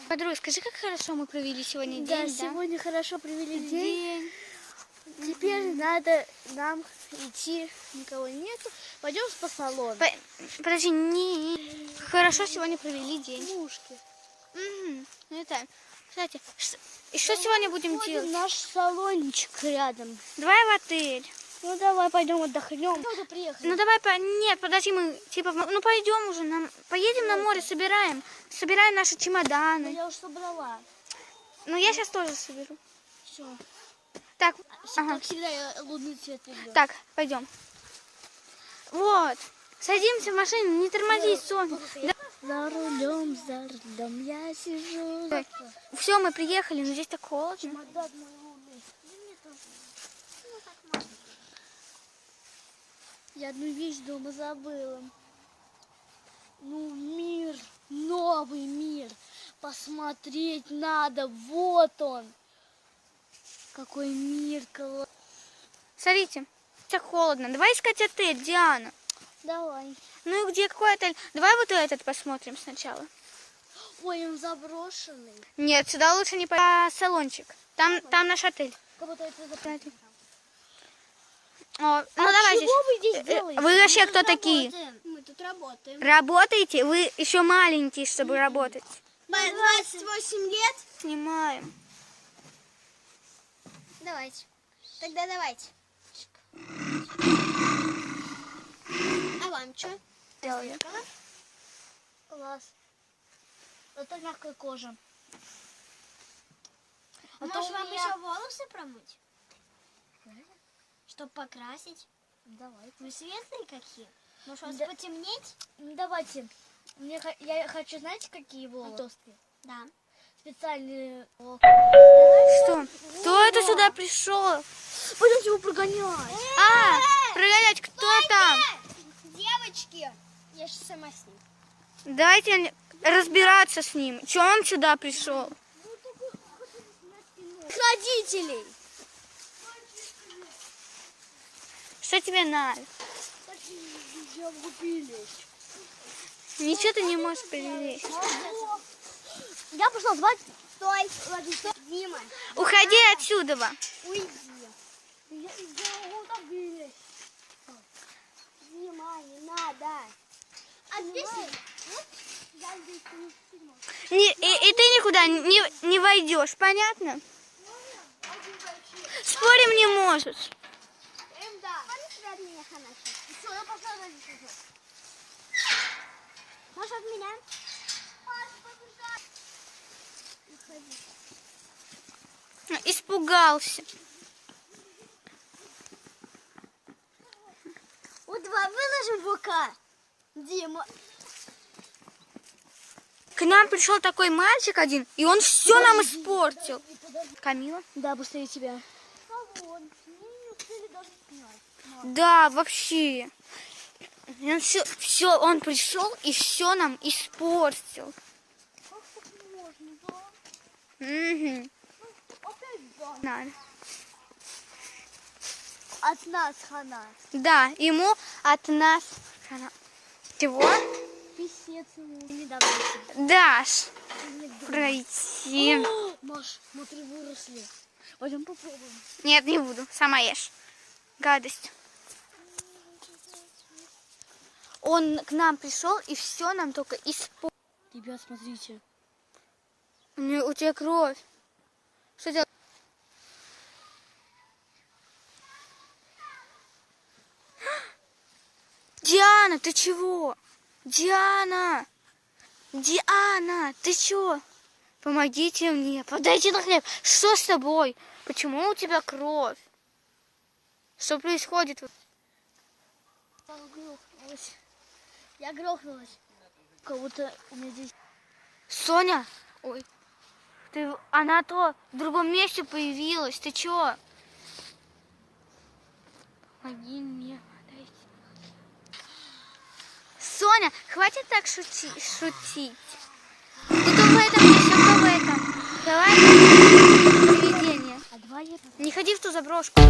Подруга, скажи, как хорошо мы провели сегодня день, Да, сегодня хорошо провели день. Теперь надо нам идти, никого нету. Пойдем по салону. Подожди, не. Хорошо сегодня провели день. Мушки. Ну это. Кстати, и что сегодня будем делать? Наш салончик рядом. Давай в отель. Ну давай пойдем отдохнем. Куда приехали? Ну давай, нет, подожди, мы типа, ну пойдем уже, поедем на море, собираем наши чемоданы. Ну, я уже собрала. Ну я сейчас тоже соберу. Все. Так, Как всегда, я лунный цвет люблю. Так, пойдем. Вот, садимся в машину, не тормози, Соня. За рулем я сижу. Все, мы приехали, но здесь так холодно. Чемодан мой лунный. Я одну вещь дома забыла. Ну, мир, новый мир. Посмотреть надо. Вот он. Какой мир классный. Смотрите, так холодно. Давай искать отель, Диана. Давай. Ну и где, какой отель? Давай вот этот посмотрим сначала. Ой, он заброшенный. Нет, сюда лучше не по салончик. Там наш отель. Как будто это заброшенный. О, ну давай здесь. Что вы здесь делаете? Вы вообще кто такие? Мы тут работаем. Работаете? Вы еще маленькие, чтобы работать. 28 лет? Снимаем. Давайте. Тогда давайте. А вам что? Делаю. Класс. Это мягкая кожа. Может, вам еще волосы промыть? Чтобы покрасить? Давай. Вы светлые какие? Может, у вас Да. потемнеть? Давайте. Я хочу, знаете, какие волосы? Да. Специальные. Что? Кто это сюда пришел? Пойдемте его прогонять. Прогонять, кто там? Девочки! Я же сама с ним. Давайте разбираться с ним. Чего он сюда пришел? Родителей. Что тебе надо? Я купились. Ничего ты не можешь перелезть. Я пошла звать. Стой! Дима! Уходи отсюда. Уйди! Я утопились. Дима, не надо! А здесь я здесь не сниму. И ты никуда не войдешь, понятно? Спорим не можешь. Да. От меня хорошо. Все, я пошла родителей. Может, от меня? Испугался. Вот давай выложим в ВК. Дима. К нам пришел такой мальчик один, и он все нам испортил. Камила? Да, быстрее тебя. Да, вообще. Он он пришел и все нам испортил. Угу. Надо. От нас хана. Да, ему от нас. Чего? Писец ему. Недавно. Даш, пройти. Маш, смотри, выросли. Пойдем попробуем. Нет, не буду. Сама ешь. Гадость. Он к нам пришел и все нам только испортил. Ребят, смотрите. У тебя кровь. Что делать? Диана, ты чего? Диана! Диана, ты чего? Помогите мне. Подайте на хлеб. Что с тобой? Почему у тебя кровь? Что происходит? Я грохнулась. Кого-то у меня здесь. Соня, ой, она то в другом месте появилась. Ты чё? Помоги мне. Соня, хватит так шутить. Ты то в этом месте, то в этом. Давай привидение. А давай я... Не ходи в ту заброшку.